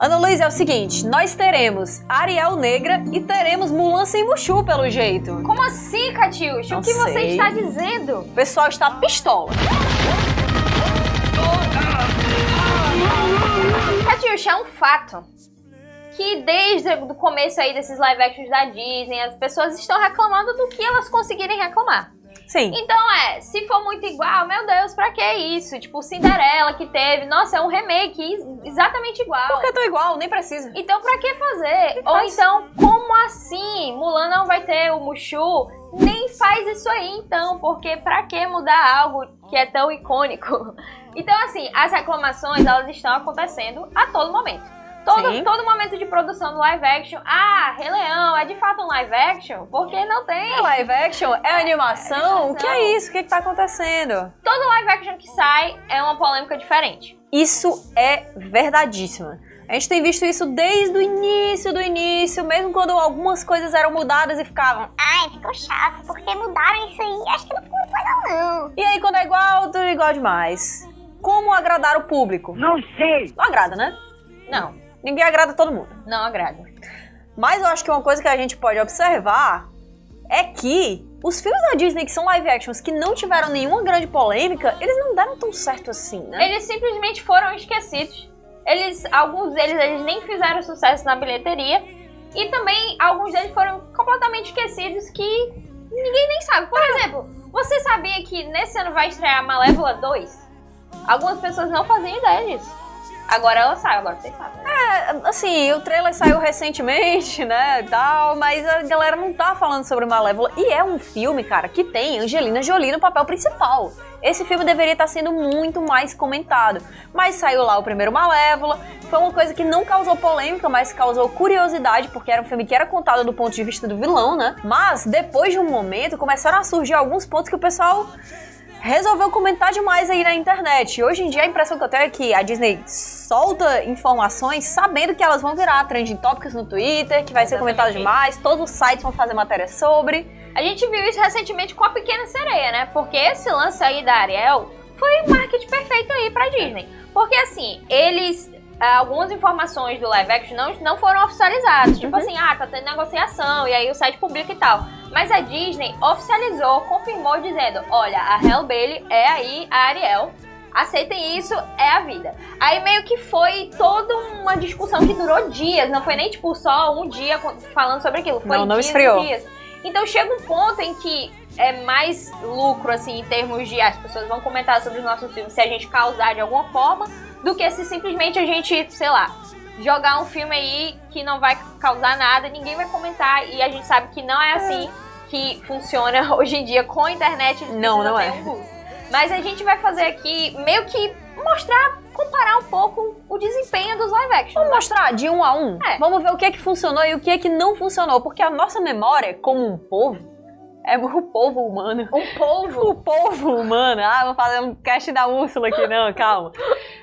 Ana Luiz, é o seguinte, nós teremos Ariel negra e teremos Mulan sem Mushu, pelo jeito. Como assim, Catiuxa? O que você está dizendo? O pessoal está pistola. Catiuxa, é um fato que desde o começo aí desses live actions da Disney, as pessoas estão reclamando do que elas conseguirem reclamar. Sim. Então se for muito igual, meu Deus, pra que isso? Tipo, Cinderela que teve, nossa, é um remake exatamente igual. Por que tão igual? Nem precisa. Então pra que fazer? Ou então, como assim? Mulan não vai ter o Mushu? Nem faz isso aí então, porque pra que mudar algo que é tão icônico? Então assim, as reclamações, elas estão acontecendo a todo momento. Todo momento de produção do live action. Rei Leão, é de fato um live action? Porque não tem. É live action? É animação? O que é isso? O que tá acontecendo? Todo live action que sai é uma polêmica diferente. Isso é verdadíssimo. A gente tem visto isso desde o início, mesmo quando algumas coisas eram mudadas e ficavam... Ai, ficou chato, porque mudaram isso aí. Acho que não ficou muito legal, não. E aí, quando é igual, tudo igual demais. Como agradar o público? Não sei. Não agrada, né? Não. Ninguém agrada todo mundo. Não agrada. Mas eu acho que uma coisa que a gente pode observar é que os filmes da Disney que são live actions que não tiveram nenhuma grande polêmica, eles não deram tão certo assim, né? Eles simplesmente foram esquecidos. Alguns deles eles nem fizeram sucesso na bilheteria. E também alguns deles foram completamente esquecidos que ninguém nem sabe. Por exemplo, você sabia que nesse ano vai estrear Malévola 2? Algumas pessoas não faziam ideia disso. Agora ela sai, agora vocês sabem. Assim, o trailer saiu recentemente, né, e tal, mas a galera não tá falando sobre Malévola. E é um filme, cara, que tem Angelina Jolie no papel principal. Esse filme deveria estar sendo muito mais comentado. Mas saiu lá o primeiro Malévola, foi uma coisa que não causou polêmica, mas causou curiosidade, porque era um filme que era contado do ponto de vista do vilão, né? Mas, depois de um momento, começaram a surgir alguns pontos que o pessoal... resolveu comentar demais aí na internet. Hoje em dia a impressão que eu tenho é que a Disney solta informações sabendo que elas vão virar trending topics no Twitter, que vai ser comentado demais, todos os sites vão fazer matéria sobre. A gente viu isso recentemente com A Pequena Sereia, né? Porque esse lance aí da Ariel foi o marketing perfeito aí pra Disney. Porque assim, algumas informações do live action não foram oficializadas. Tipo assim, tá tendo negociação, e aí o site publica e tal. Mas a Disney oficializou, confirmou, dizendo, olha, a Halle Bailey é aí a Ariel, aceitem isso, é a vida. Aí meio que foi toda uma discussão que durou dias, não foi nem tipo só um dia falando sobre aquilo, foi não dias esfriou. e dias. Então chega um ponto em que é mais lucro, assim, em termos de as pessoas vão comentar sobre os nossos filmes se a gente causar de alguma forma, do que se simplesmente a gente, sei lá, jogar um filme aí que não vai causar nada, ninguém vai comentar, e a gente sabe que não é assim que funciona hoje em dia com a internet. Não é. Mas a gente vai fazer aqui meio que comparar um pouco o desempenho dos live action. Vamos mostrar de 1 a 1? Vamos ver o que é que funcionou e o que é que não funcionou, porque a nossa memória como um povo é o povo humano. Um povo? O povo humano. Vou fazer um cast da Úrsula aqui, não, calma.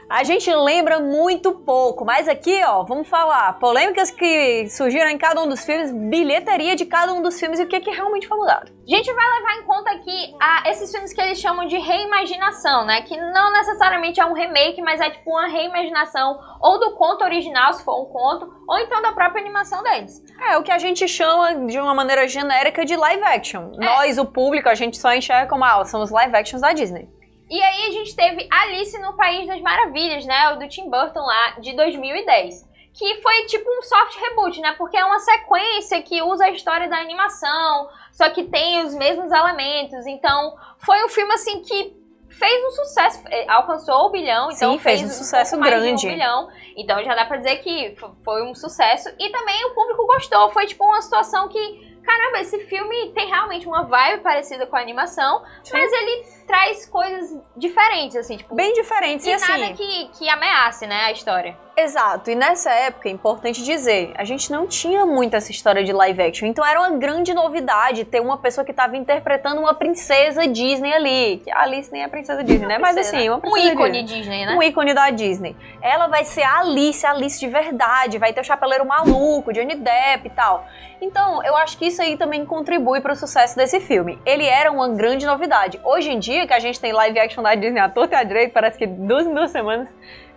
A gente lembra muito pouco, mas aqui, vamos falar polêmicas que surgiram em cada um dos filmes, bilheteria de cada um dos filmes e o que é que realmente foi mudado. A gente vai levar em conta aqui esses filmes que eles chamam de reimaginação, né? Que não necessariamente é um remake, mas é tipo uma reimaginação ou do conto original, se for um conto, ou então da própria animação deles. É o que a gente chama de uma maneira genérica de live action. Nós, o público, a gente só enxerga como, são os live actions da Disney. E aí a gente teve Alice no País das Maravilhas, né? O do Tim Burton lá, de 2010. Que foi tipo um soft reboot, né? Porque é uma sequência que usa a história da animação, só que tem os mesmos elementos. Então, foi um filme assim que fez um sucesso, alcançou o bilhão. Então fez um sucesso grande. De 1 bilhão. Então já dá pra dizer que foi um sucesso. E também o público gostou. Foi tipo uma situação que... Caramba, esse filme tem realmente uma vibe parecida com a animação, mas ele traz coisas diferentes, assim, tipo... Bem diferentes, e assim... nada que ameace, né, a história. Exato, e nessa época, é importante dizer, a gente não tinha muito essa história de live action, então era uma grande novidade ter uma pessoa que estava interpretando uma princesa Disney ali, que a Alice nem é princesa Disney, né, mas assim, uma princesa ícone Disney, né? Um ícone da Disney. Ela vai ser a Alice de verdade, vai ter o Chapeleiro Maluco, Johnny Depp e tal. Então, eu acho que isso aí também contribui para o sucesso desse filme. Ele era uma grande novidade. Hoje em dia, que a gente tem live action da Disney à torta e à direita, parece que 2 em 2 semanas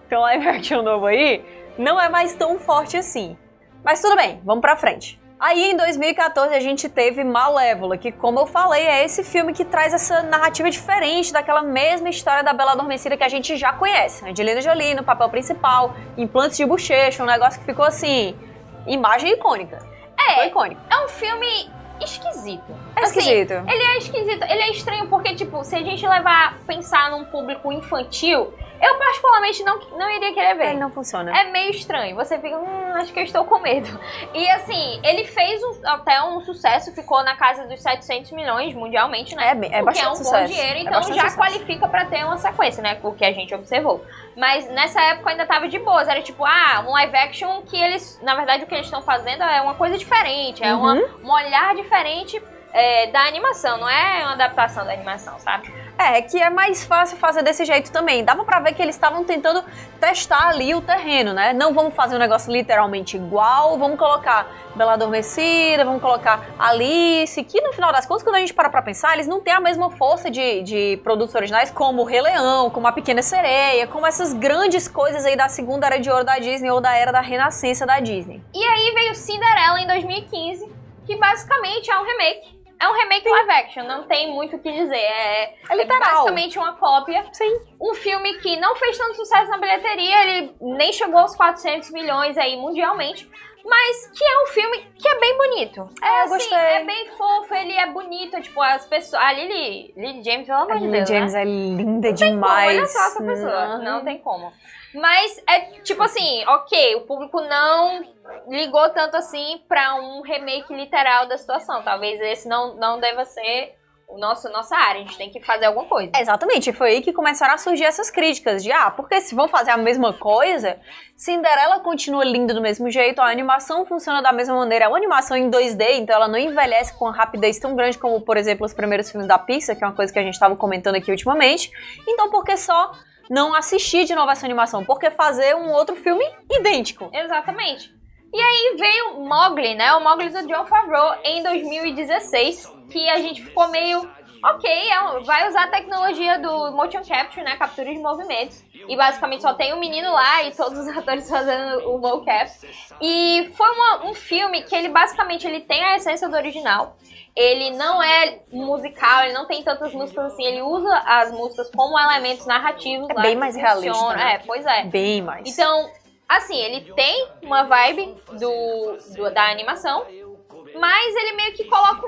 tem um live action novo aí, não é mais tão forte assim. Mas tudo bem, vamos pra frente. Aí em 2014 a gente teve Malévola, que como eu falei, é esse filme que traz essa narrativa diferente daquela mesma história da Bela Adormecida que a gente já conhece. Angelina Jolie no papel principal, implantes de bochecha, um negócio que ficou assim, imagem icônica. Foi icônico. É um filme esquisito. É esquisito. Assim, ele é esquisito, ele é estranho porque, tipo, se a gente pensar num público infantil, eu particularmente não iria querer ver. Ele não funciona. É meio estranho, você fica, acho que eu estou com medo. E assim, ele fez até um sucesso, ficou na casa dos 700 milhões mundialmente, né? É porque bastante é um sucesso. bom dinheiro, então já qualifica pra ter uma sequência, né? O que a gente observou. Mas nessa época ainda tava de boas, era tipo, um live action que eles, na verdade o que eles estão fazendo é uma coisa diferente, é um olhar diferente da animação, não é uma adaptação da animação, sabe? É que é mais fácil fazer desse jeito também. Dava pra ver que eles estavam tentando testar ali o terreno, né? Não vamos fazer um negócio literalmente igual, vamos colocar Bela Adormecida, vamos colocar Alice, que no final das contas, quando a gente para pra pensar, eles não têm a mesma força de produtos originais como o Rei Leão, como a Pequena Sereia, como essas grandes coisas aí da segunda era de ouro da Disney ou da era da renascença da Disney. E aí veio Cinderela em 2015, que basicamente é um remake. É um remake live action, não tem muito o que dizer. É literal. Basicamente uma cópia. Sim. Um filme que não fez tanto sucesso na bilheteria, ele nem chegou aos 400 milhões aí mundialmente, mas que é um filme que é bem bonito. Eu gostei. É bem fofo, ele é bonito, tipo, as pessoas... A Lily James, pelo amor de Deus, James né? é linda demais. Olha só essa pessoa, não tem como. Mas é tipo assim, ok, o público não ligou tanto assim pra um remake literal da situação. Talvez esse não deva ser nossa área, a gente tem que fazer alguma coisa. Exatamente, foi aí que começaram a surgir essas críticas de, porque se vão fazer a mesma coisa, Cinderela continua linda do mesmo jeito, a animação funciona da mesma maneira, é uma animação em 2D, então ela não envelhece com uma rapidez tão grande como, por exemplo, os primeiros filmes da Pixar, que é uma coisa que a gente estava comentando aqui ultimamente. Então por que só não assistir de novo essa animação? Por que fazer um outro filme idêntico? Exatamente. E aí veio Mowgli, né? O Mowgli do Jon Favreau em 2016, que a gente ficou meio... Ok, vai usar a tecnologia do motion capture, né? Captura de movimentos. E basicamente só tem um menino lá e todos os atores fazendo o mocap. E foi um filme que ele basicamente tem a essência do original. Ele não é musical, ele não tem tantas músicas assim. Ele usa as músicas como elementos narrativos. É bem mais realista, né? Pois é. Bem mais. Então, assim, ele tem uma vibe da animação, mas ele meio que coloca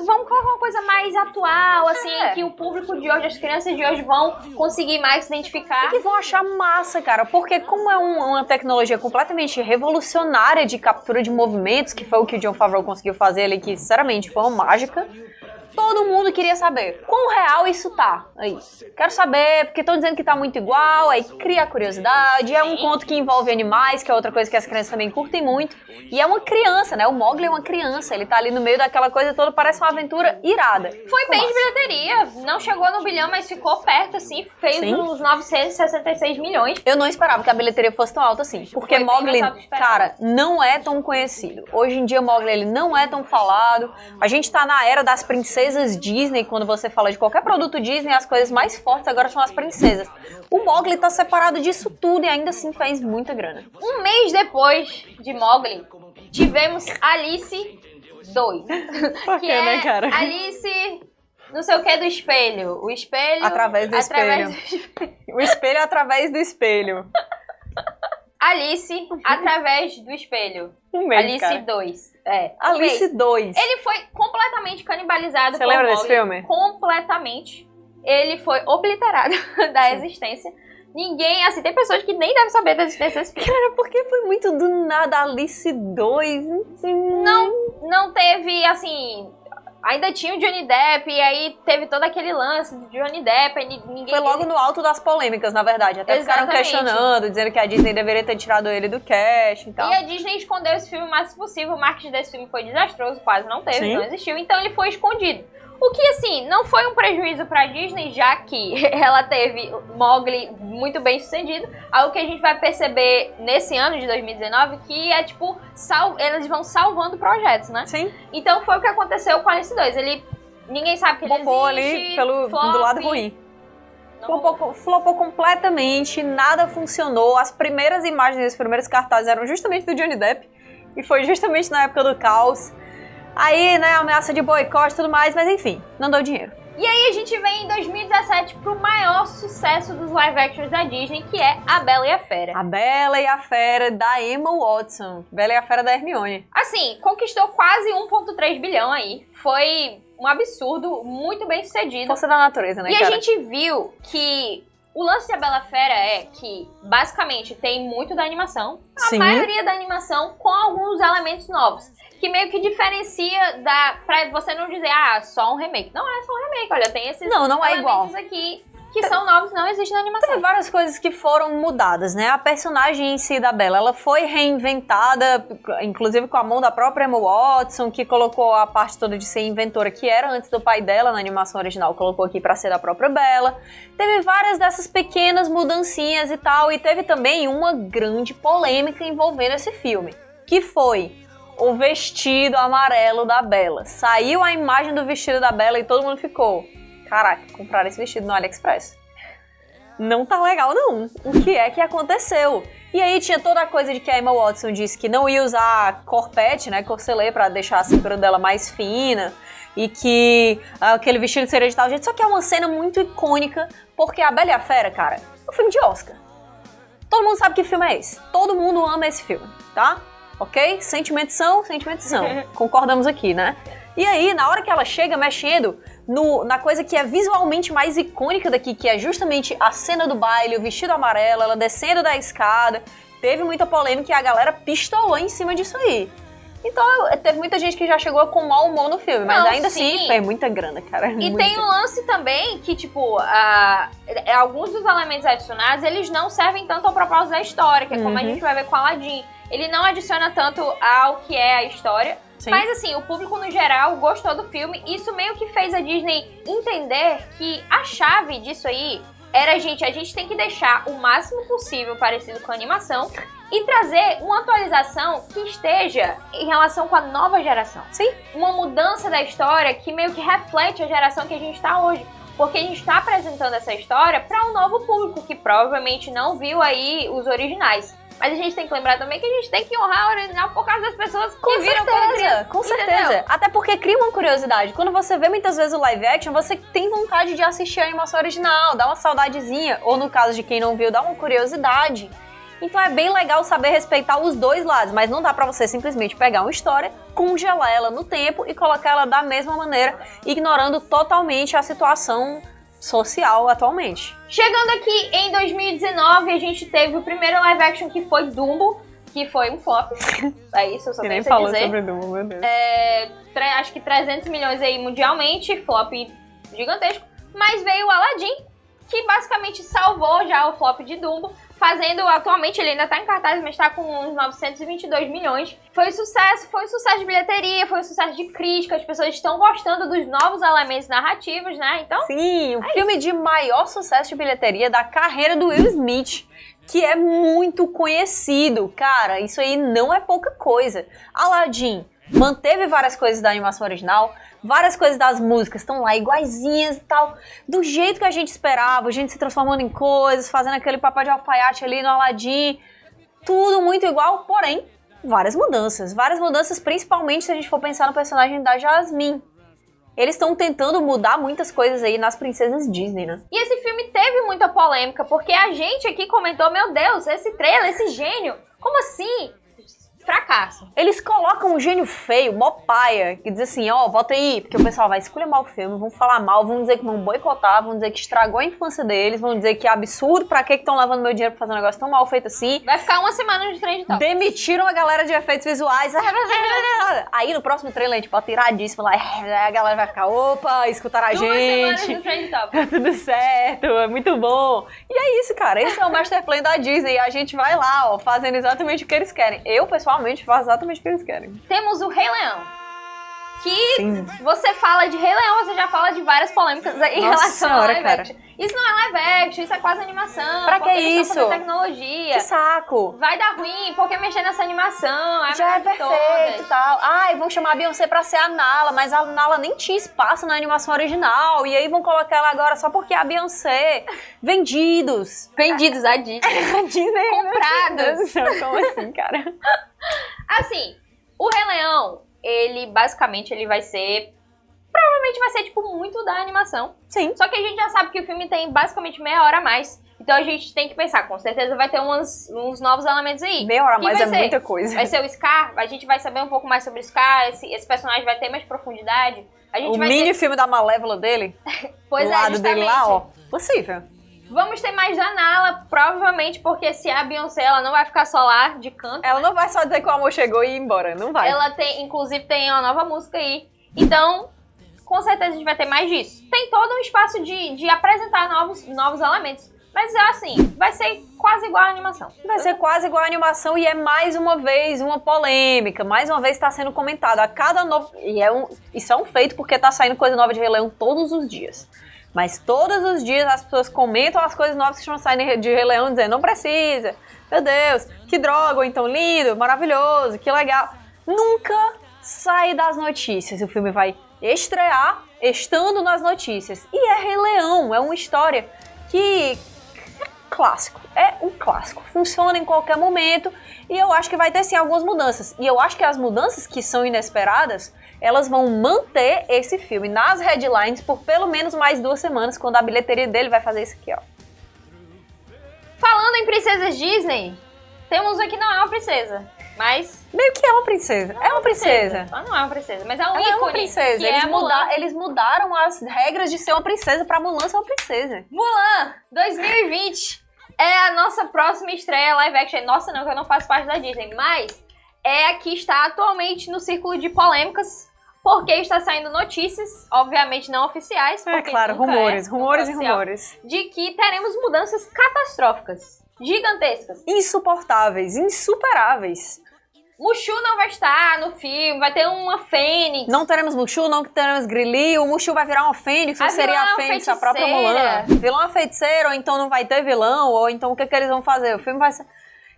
vamos colocar uma coisa mais atual, assim, que o público de hoje, as crianças de hoje vão conseguir mais se identificar. E que vão achar massa, cara, porque como é uma tecnologia completamente revolucionária de captura de movimentos, que foi o que o Jon Favreau conseguiu fazer ali, que sinceramente foi uma mágica, todo mundo queria saber quão real isso tá aí. Quero saber, porque estão dizendo que tá muito igual, aí cria a curiosidade. É um conto que envolve animais, que é outra coisa que as crianças também curtem muito. E é uma criança, né? O Mowgli é uma criança, ele tá ali no meio daquela coisa toda, parece uma aventura irada. Foi bem de bilheteria, não chegou no bilhão, mas ficou perto, assim, fez uns 966 milhões. Eu não esperava que a bilheteria fosse tão alta assim, porque Mowgli, cara, não é tão conhecido. Hoje em dia Mowgli, ele não é tão falado. A gente tá na era das princesas Disney, quando você fala de qualquer produto Disney, as coisas mais fortes agora são as princesas. O Mowgli tá separado disso tudo e ainda assim faz muita grana. Um mês depois de Mowgli, tivemos Alice 2. Por que, né, cara? Alice, não sei o que, do espelho. O espelho... Através do espelho. O espelho através do espelho. Alice, através do espelho. Alice, cara. 2. Alice 2. Ele foi completamente canibalizado. Você lembra desse filme? Completamente. Ele foi obliterado da existência. Ninguém, assim, tem pessoas que nem devem saber da existência desse filme. Cara, porque foi muito do nada Alice 2. Assim... Não teve, assim... Ainda tinha o Johnny Depp, e aí teve todo aquele lance do Johnny Depp, e ninguém... Foi logo no alto das polêmicas, na verdade. Até ficaram questionando, dizendo que a Disney deveria ter tirado ele do cast e tal. E a Disney escondeu esse filme o máximo possível. O marketing desse filme foi desastroso, quase não teve, não existiu. Então ele foi escondido. O que, assim, não foi um prejuízo pra Disney, já que ela teve Mowgli muito bem sucedido. Algo que a gente vai perceber nesse ano de 2019, que é, tipo, eles vão salvando projetos, né? Sim. Então foi o que aconteceu com Alice 2. Ninguém sabe que ele bombou existe. Ali do lado ruim. Flopou completamente, nada funcionou. As primeiras imagens, os primeiros cartazes eram justamente do Johnny Depp. E foi justamente na época do caos. Aí, né, ameaça de boicote e tudo mais, mas enfim, não deu dinheiro. E aí a gente vem em 2017 pro maior sucesso dos live actions da Disney, que é A Bela e a Fera. A Bela e a Fera da Emma Watson. Bela e a Fera da Hermione. Assim, conquistou quase 1,3 bilhão aí. Foi um absurdo, muito bem sucedido. Força da natureza, né, e cara? a gente viu que o lance de A Bela Fera é que, basicamente, tem muito da animação. Sim. A maioria da animação com alguns elementos novos. Que meio que diferencia pra você não dizer, só um remake. Não é só um remake, olha, tem esses não é igual. aqui que são novos, não existem na animação. Tem várias coisas que foram mudadas, né? A personagem em si da Bella, ela foi reinventada, inclusive com a mão da própria Emma Watson, que colocou a parte toda de ser inventora, que era antes do pai dela na animação original, colocou aqui pra ser da própria Bella. Teve várias dessas pequenas mudancinhas e tal, e teve também uma grande polêmica envolvendo esse filme, que foi o vestido amarelo da Bella. Saiu a imagem do vestido da Bella e todo mundo ficou: caraca, compraram esse vestido no AliExpress. Não tá legal, não. O que é que aconteceu? E aí tinha toda a coisa de que a Emma Watson disse que não ia usar corpete, né, corselet, pra deixar a cintura dela mais fina, e que aquele vestido seria de tal jeito. Só que é uma cena muito icônica, porque A Bela e a Fera, cara, é um filme de Oscar. Todo mundo sabe que filme é esse. Todo mundo ama esse filme, tá? Ok? Sentimentos são. Concordamos aqui, né? E aí, na hora que ela chega mexendo na coisa que é visualmente mais icônica daqui, que é justamente a cena do baile, o vestido amarelo, ela descendo da escada, teve muita polêmica e a galera pistolou em cima disso aí. Então, teve muita gente que já chegou com mau humor no filme, mas ainda assim, foi muita grana, cara. E tem um lance também que, tipo, alguns dos elementos adicionados, eles não servem tanto ao propósito da história, que é como a gente vai ver com Aladdin. Ele não adiciona tanto ao que é a história. Sim. Mas assim, o público no geral gostou do filme. Isso meio que fez a Disney entender que a chave disso aí era a gente tem que deixar o máximo possível parecido com a animação e trazer uma atualização que esteja em relação com a nova geração. Sim. Uma mudança da história que meio que reflete a geração que a gente está hoje. Porque a gente está apresentando essa história para um novo público que provavelmente não viu aí os originais. Mas a gente tem que lembrar também que a gente tem que honrar a original por causa das pessoas que viram quando criança. Com certeza. Até porque cria uma curiosidade. Quando você vê muitas vezes o live action, você tem vontade de assistir a animação original, dá uma saudadezinha. Ou no caso de quem não viu, dá uma curiosidade. Então é bem legal saber respeitar os dois lados, mas não dá pra você simplesmente pegar uma história, congelar ela no tempo e colocar ela da mesma maneira, ignorando totalmente a situação social atualmente. Chegando aqui em 2019, a gente teve o primeiro live action que foi Dumbo, que foi um flop. É isso, eu só tenho que dizer. falou sobre Dumbo, meu Deus. Acho que 300 milhões aí mundialmente, flop gigantesco. Mas veio o Aladdin, que basicamente salvou já o flop de Dumbo, atualmente ele ainda tá em cartaz, mas tá com uns 922 milhões. Foi um sucesso de bilheteria, foi um sucesso de crítica, as pessoas estão gostando dos novos elementos narrativos, né? Então, sim, o filme de maior sucesso de bilheteria da carreira do Will Smith, que é muito conhecido. Cara, isso aí não é pouca coisa. Aladdin manteve várias coisas da animação original, várias coisas das músicas estão lá iguaizinhas e tal, do jeito que a gente esperava, a gente se transformando em coisas, fazendo aquele papel de alfaiate ali no Aladdin, tudo muito igual, porém, várias mudanças, principalmente se a gente for pensar no personagem da Jasmine. Eles estão tentando mudar muitas coisas aí nas princesas Disney, né? E esse filme teve muita polêmica, porque a gente aqui comentou, meu Deus, esse trailer, esse gênio, como assim? Fracasso. Eles colocam um gênio feio, mó paia, que diz assim, bota aí, porque o pessoal vai escolher mal o filme, vão falar mal, vão dizer que vão boicotar, vão dizer que estragou a infância deles, vão dizer que é absurdo, pra que estão levando meu dinheiro pra fazer um negócio tão mal feito assim. Vai ficar uma semana de trem de top. Demitiram a galera de efeitos visuais. Aí no próximo trailer a gente bota iradíssimo lá, a galera vai ficar, opa, escutará a gente. 2 semanas de trem de top. Tudo certo, é muito bom. E é isso, cara, esse é o master plan da Disney, e a gente vai lá, fazendo exatamente o que eles querem. Eu, pessoalmente, faço exatamente o que eles querem. Temos o Rei Leão. que Sim. você fala de Rei Leão, você já fala de várias polêmicas em relação senhora, ao live cara. action. Isso não é live action, isso é quase animação. Pra que porque eles isso? estão fazendo tecnologia. Que saco. Vai dar ruim, porque mexer nessa animação, Já é melhor de perfeito e todas. tal. Ai, vão chamar a Beyoncé pra ser a Nala, mas a Nala nem tinha espaço na animação original. E aí vão colocar ela agora só porque é a Beyoncé. Vendidos. Vendidos a Disney. Disney, Comprados. Como assim, cara? Assim, o Rei Leão, ele basicamente ele vai ser... Provavelmente vai ser, tipo, muito da animação. Sim. Só que a gente já sabe que o filme tem basicamente meia hora a mais. Então a gente tem que pensar, com certeza vai ter uns novos elementos aí. Meia hora a Que mais vai é ser? muita coisa. Vai ser o Scar, a gente vai saber um pouco mais sobre o Scar, esse personagem vai ter mais profundidade. A gente O vai mini ter... filme da Malévola dele, Pois do é, lado dele justamente. lá, ó. Possível. Vamos ter mais da Nala, provavelmente, porque se a Beyoncé, ela não vai ficar só lá de canto. Ela não vai só dizer que o amor chegou e ir embora, não vai. Ela tem, inclusive, tem uma nova música aí. Então, com certeza a gente vai ter mais disso. Tem todo um espaço de apresentar novos elementos. Mas, assim, vai ser quase igual a animação. Vai ser quase igual a animação e é mais uma vez uma polêmica. Mais uma vez está sendo comentado. A cada novo... Isso é um feito porque tá saindo coisa nova de Rei Leão todos os dias. Mas todos os dias as pessoas comentam as coisas novas que estão saindo de Rei Leão dizendo não precisa. Meu Deus, que droga, ou então lindo, maravilhoso, que legal. Nunca sai das notícias. O filme vai estrear estando nas notícias. E é Rei Leão, é uma história que... clássico, é um clássico, funciona em qualquer momento e eu acho que vai ter sim algumas mudanças, e eu acho que as mudanças que são inesperadas, elas vão manter esse filme nas headlines por pelo menos mais 2 semanas, quando a bilheteria dele vai fazer isso aqui, ó. Falando em princesas Disney, temos aqui, não é uma princesa, mas... Meio que é uma princesa, é uma princesa. Ela não é uma princesa, mas é um Ela ícone. é uma princesa, que é a Mulan. eles mudaram as regras de ser uma princesa pra Mulan ser uma princesa. Mulan 2020 é a nossa próxima estreia live action. Nossa, não, que eu não faço parte da Disney, mas é a que está atualmente no círculo de polêmicas, porque está saindo notícias, obviamente não oficiais, É porque claro, nunca rumores, nunca rumores e oficial, rumores. de que teremos mudanças catastróficas, gigantescas. Insuportáveis, insuperáveis. Mushu não vai estar no filme, vai ter uma fênix. Não teremos Mushu, não teremos Grilli, o Mushu vai virar uma fênix, ou A seria vilã é a uma fênix, a própria feiticeira. Mulan? Vilão é feiticeiro, ou então não vai ter vilão, ou então o que eles vão fazer? O filme vai ser...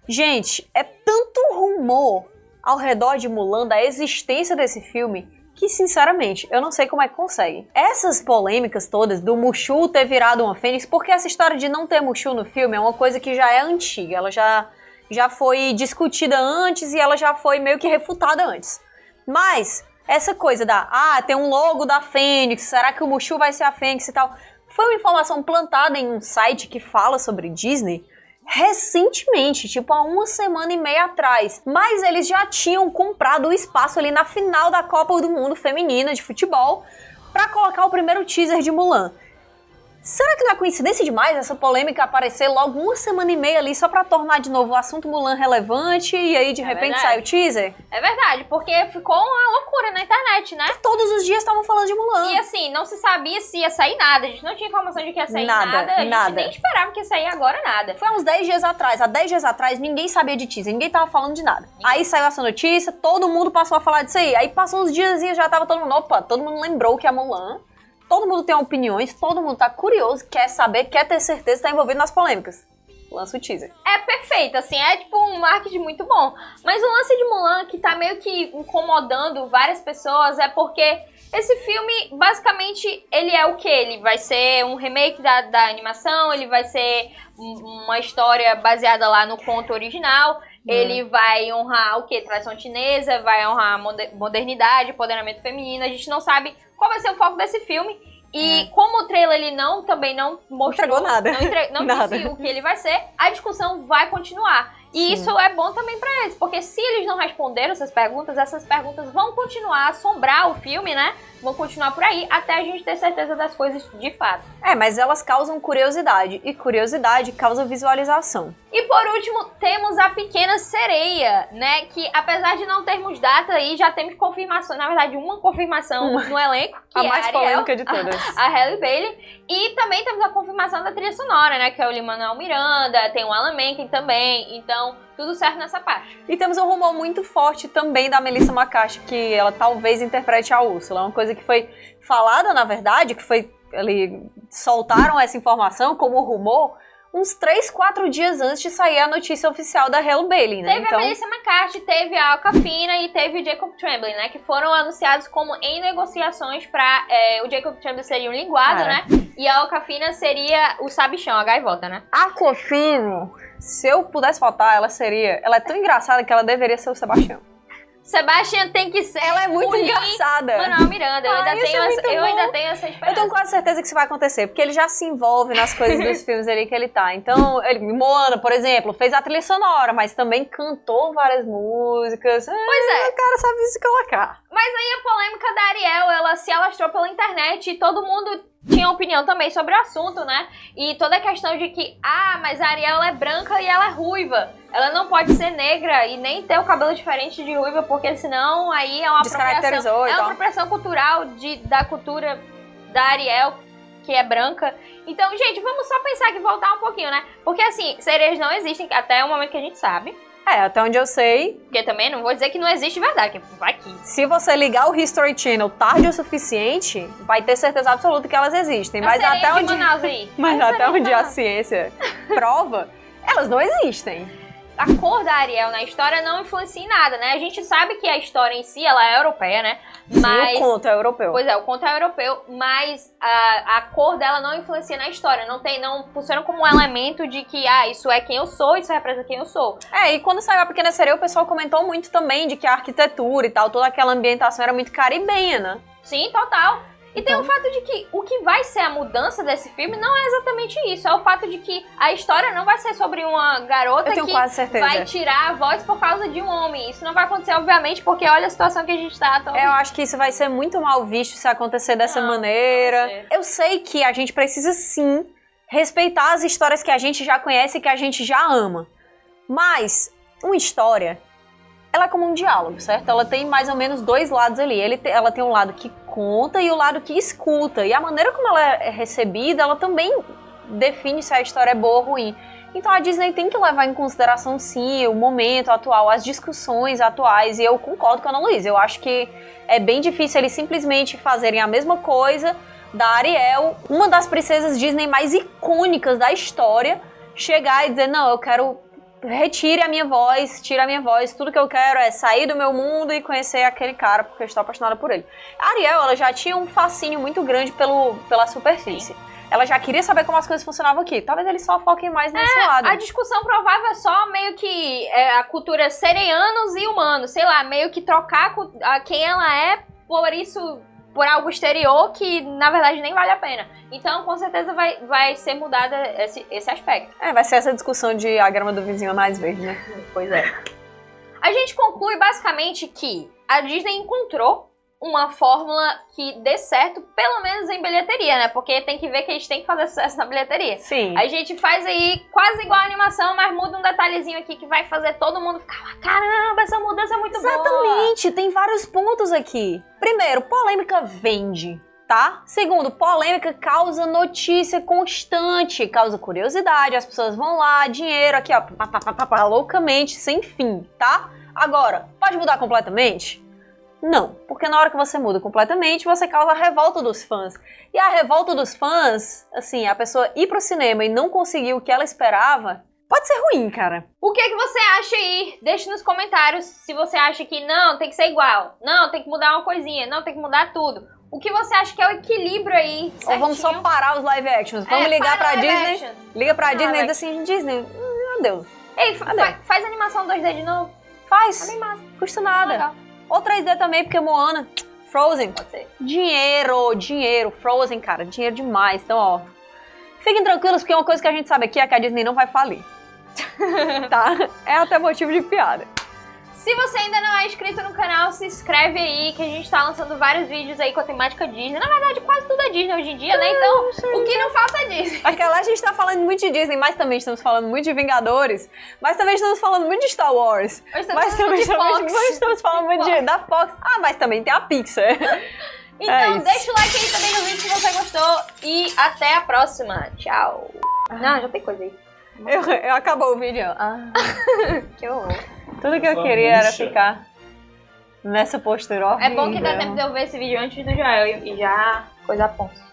Gente, é tanto rumor ao redor de Mulan, da existência desse filme, que sinceramente, eu não sei como é que consegue. Essas polêmicas todas do Mushu ter virado uma fênix, porque essa história de não ter Mushu no filme é uma coisa que já é antiga, ela já foi discutida antes e ela já foi meio que refutada antes. Mas essa coisa tem um logo da Fênix, será que o Mushu vai ser a Fênix e tal? Foi uma informação plantada em um site que fala sobre Disney recentemente, tipo há 1 semana e meia atrás. Mas eles já tinham comprado o espaço ali na final da Copa do Mundo Feminina de futebol pra colocar o primeiro teaser de Mulan. Será que não é coincidência demais essa polêmica aparecer logo 1 semana e meia ali só pra tornar de novo o assunto Mulan relevante e aí de repente verdade. sai o teaser? É verdade, porque ficou uma loucura na internet, né? Todos os dias estavam falando de Mulan. E assim, não se sabia se ia sair nada, a gente não tinha informação de que ia sair Nada, a gente nada. nem esperava que ia sair agora nada. Foi há uns 10 dias atrás. Há 10 dias atrás, ninguém sabia de teaser. Ninguém tava falando de nada. Aí saiu essa notícia, todo mundo passou a falar disso aí. Aí passou uns dias e já tava todo mundo... Opa, todo mundo lembrou que a Mulan... Todo mundo tem opiniões, todo mundo tá curioso, quer saber, quer ter certeza, tá envolvido nas polêmicas. Lança o teaser. É perfeito, assim, é tipo um marketing muito bom. Mas o lance de Mulan, que tá meio que incomodando várias pessoas, é porque esse filme, basicamente, ele é o quê? Ele vai ser um remake da animação, ele vai ser uma história baseada lá no conto original, ele vai honrar o quê? Tradição chinesa, vai honrar modernidade, empoderamento feminino, a gente não sabe qual vai ser o foco desse filme. E como o trailer ele também não mostrou, entregou nada. não Nada. disse o que ele vai ser, a discussão vai continuar. E isso é bom também pra eles, porque se eles não responderam essas perguntas vão continuar a assombrar o filme, né? Vão continuar por aí, até a gente ter certeza das coisas de fato. É, mas elas causam curiosidade, e curiosidade causa visualização. E E por último, temos a Pequena Sereia, né? Que apesar de não termos data aí, já temos confirmação, na verdade, uma confirmação no elenco, que a é mais a Ariel, polêmica de todas. a Halle Bailey. E também temos a confirmação da trilha sonora, né? Que é o Lin-Manuel Miranda, tem o Alan Menken também. Então, tudo certo nessa parte. E temos um rumor muito forte também da Melissa McCarthy, que ela talvez interprete a Úrsula. Uma coisa que foi falada, na verdade, que foi ali, soltaram essa informação como rumor uns 3, 4 dias antes de sair a notícia oficial da Halle Bailey, né? Teve a Melissa McCarthy, teve a Awkwafina e teve o Jacob Tremblay, né? Que foram anunciados como em negociações pra... o Jacob Tremblay seria um linguado, né? E a Awkwafina seria o sabichão, a gaivota, né? Awkwafina, se eu pudesse votar, ela seria... Ela é tão engraçada que ela deveria ser o Sebastião. Sebastian tem que ser. Ela é muito engraçada. Manuel Miranda, eu ainda tenho essa esperança. Eu tenho quase certeza que isso vai acontecer, porque ele já se envolve nas coisas dos filmes ali que ele tá. Então, Moana, por exemplo, fez a trilha sonora, mas também cantou várias músicas. Pois é. O cara sabe se colocar. Mas aí a polêmica da Ariel, ela se alastrou pela internet e todo mundo tinha opinião também sobre o assunto, né? E toda a questão de que, mas a Ariel é branca e ela é ruiva. Ela não pode ser negra e nem ter o cabelo diferente de ruiva, porque senão aí é uma apropriação cultural da cultura da Ariel, que é branca. Então, gente, vamos só pensar que voltar um pouquinho, né? Porque assim, sereias não existem até o momento que a gente sabe. Até onde eu sei. Porque também não vou dizer que não existe verdade, que vai aqui. Se você ligar o History Channel tarde o suficiente, vai ter certeza absoluta que elas existem. Mas até onde, até onde a ciência prova, elas não existem. A cor da Ariel na história não influencia em nada, né? A gente sabe que a história em si, ela é europeia, né? Mas sim, o conto é europeu. Pois é, o conto é europeu, mas a cor dela não influencia na história. Não funciona como um elemento de que, isso é quem eu sou, isso representa quem eu sou. E quando saiu a Pequena Sereia, o pessoal comentou muito também de que a arquitetura e tal, toda aquela ambientação era muito caribenha, né? Sim, total. E tem o fato de que o que vai ser a mudança desse filme não é exatamente isso. É o fato de que a história não vai ser sobre uma garota que vai tirar a voz por causa de um homem. Isso não vai acontecer, obviamente, porque olha a situação que a gente tá atualmente. Eu acho que isso vai ser muito mal visto se acontecer dessa maneira. Eu sei que a gente precisa, sim, respeitar as histórias que a gente já conhece e que a gente já ama. Mas uma história, ela é como um diálogo, certo? Ela tem mais ou menos 2 lados ali. Ela tem um lado que conta e o lado que escuta. E a maneira como ela é recebida, ela também define se a história é boa ou ruim. Então a Disney tem que levar em consideração, sim, o momento atual, as discussões atuais. E eu concordo com a Ana Luísa. Eu acho que é bem difícil eles simplesmente fazerem a mesma coisa da Ariel, uma das princesas Disney mais icônicas da história, chegar e dizer, não, eu quero... retire a minha voz, tira a minha voz, tudo que eu quero é sair do meu mundo e conhecer aquele cara porque eu estou apaixonada por ele. A Ariel, ela já tinha um fascínio muito grande pela superfície. Ela já queria saber como as coisas funcionavam aqui. Talvez eles só foquem mais nesse lado. A discussão provável é só meio que a cultura sereianos e humanos, sei lá, meio que trocar quem ela é por algo exterior que, na verdade, nem vale a pena. Então, com certeza, vai ser mudada esse aspecto. Vai ser essa discussão de a grama do vizinho mais verde, né? Pois é. A gente conclui, basicamente, que a Disney encontrou uma fórmula que dê certo, pelo menos em bilheteria, né? Porque tem que ver que a gente tem que fazer sucesso na bilheteria. Sim. A gente faz aí quase igual a animação, mas muda um detalhezinho aqui que vai fazer todo mundo ficar, caramba, essa mudança é muito boa. Exatamente, tem vários pontos aqui. Primeiro, polêmica vende, tá? Segundo, polêmica causa notícia constante, causa curiosidade, as pessoas vão lá, dinheiro aqui, ó, loucamente, sem fim, tá? Agora, pode mudar completamente? Não, porque na hora que você muda completamente, você causa a revolta dos fãs. E a revolta dos fãs, assim, a pessoa ir pro cinema e não conseguir o que ela esperava, pode ser ruim, cara. O que você acha aí? Deixe nos comentários se você acha que não, tem que ser igual. Não, tem que mudar uma coisinha. Não, tem que mudar tudo. O que você acha que é o equilíbrio aí, certinho? Ou vamos só parar os live actions? Vamos ligar pra Disney? Liga pra Disney e diz assim, Disney, meu Deus. Ei, faz animação 2D de novo. Faz. Animado. Custa nada. Legal. Ou 3D também, porque Moana, Frozen. Pode ser. Dinheiro. Frozen, cara, dinheiro demais. Então, ó, fiquem tranquilos, porque uma coisa que a gente sabe aqui é que a Disney não vai falir. Tá? É até motivo de piada. Se você ainda não é inscrito no canal, se inscreve aí, que a gente tá lançando vários vídeos aí com a temática Disney. Na verdade, quase tudo é Disney hoje em dia, né? Então, o que não falta é Disney. Aquela a gente tá falando muito de Disney, mas também estamos falando muito de Vingadores, mas também estamos falando muito de Star Wars, mas também estamos falando muito da Fox. Ah, mas também tem a Pixar. Então, deixa o like aí também no vídeo se você gostou e até a próxima. Tchau. Não, já tem coisa aí. Eu acabou o vídeo. Que horror. Tudo que eu queria era ficar nessa postura horrível. É bom que dá tempo de eu ver esse vídeo antes do Joel e já coisa a ponto.